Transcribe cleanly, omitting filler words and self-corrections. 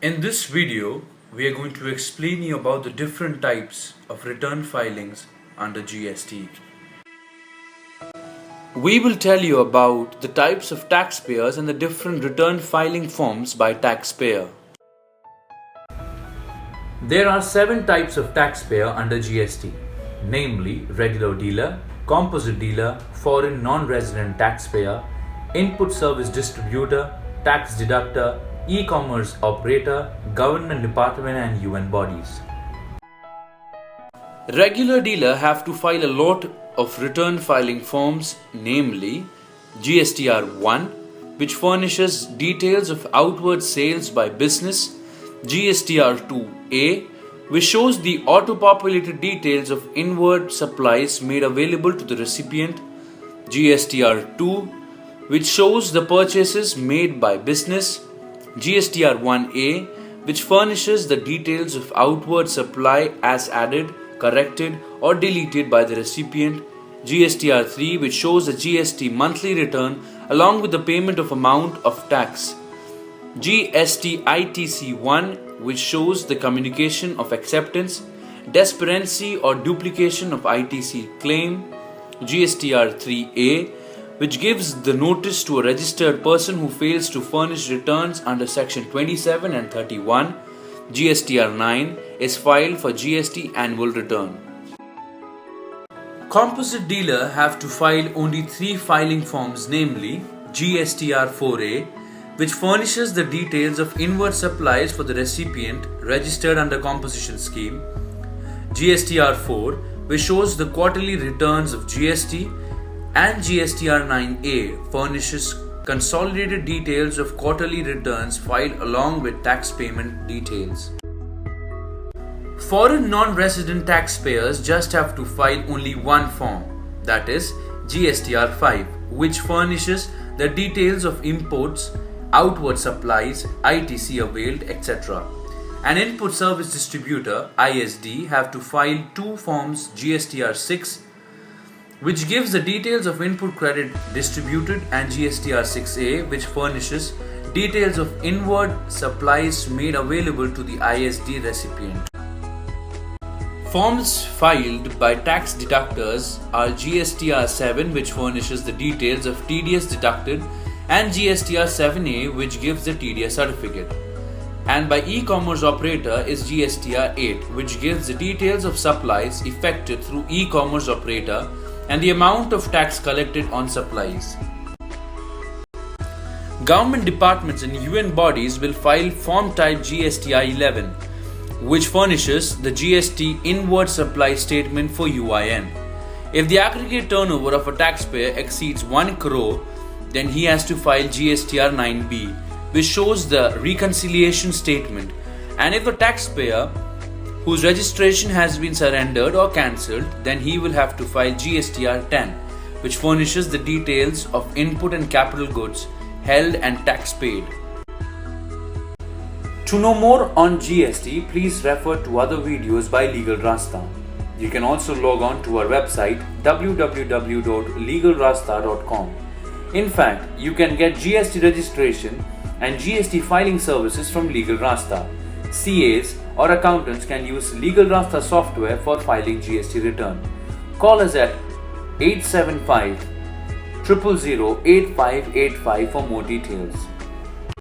In this video, we are going to explain you about the different types of return filings under GST. We will tell you about the types of taxpayers and the different return filing forms by taxpayer. There are 7 types of taxpayer under GST, namely regular dealer, composite dealer, foreign non-resident taxpayer, input service distributor, tax deductor, e-commerce operator, government department and UN bodies. Regular dealer have to file a lot of return filing forms, namely GSTR 1, which furnishes details of outward sales by business, GSTR 2A, which shows the auto-populated details of inward supplies made available to the recipient, GSTR 2, which shows the purchases made by business, GSTR 1A, which furnishes the details of outward supply as added, corrected or deleted by the recipient, GSTR 3, which shows the GST monthly return along with the payment of amount of tax, GST ITC 1, which shows the communication of acceptance, disparity or duplication of ITC claim, GSTR 3A, which gives the notice to a registered person who fails to furnish returns under section 27 and 31, GSTR 9 is filed for GST annual return. Composite dealer have to file only 3 filing forms, namely GSTR 4A, which furnishes the details of inward supplies for the recipient registered under composition scheme, GSTR 4, which shows the quarterly returns of GST, and GSTR 9A furnishes consolidated details of quarterly returns filed along with tax payment details. Foreign non-resident taxpayers just have to file only one form, that is GSTR 5, which furnishes the details of imports, outward supplies, ITC availed, etc. An input service distributor, ISD, have to file 2 forms, GSTR 6, which gives the details of input credit distributed, and GSTR 6A, which furnishes details of inward supplies made available to the ISD recipient. Forms filed by tax deductors are GSTR 7, which furnishes the details of TDS deducted, and GSTR 7A, which gives the TDS certificate. And by e-commerce operator is GSTR 8, which gives the details of supplies effected through e-commerce operator and the amount of tax collected on supplies. Government departments and UN bodies will file form type GSTR 11, which furnishes the GST inward supply statement for UIN. If the aggregate turnover of a taxpayer exceeds 1 crore, then he has to file GSTR 9B, which shows the reconciliation statement. And if a taxpayer whose registration has been surrendered or cancelled, then he will have to file GSTR 10, which furnishes the details of input and capital goods held and tax paid. To know more on GST, please refer to other videos by LegalRaasta. You can also log on to our website www.legalraasta.com. In fact, you can get GST registration and GST filing services from LegalRaasta. CAs or accountants can use LegalRaasta software for filing GST return. Call us at 875 000 8585 for more details.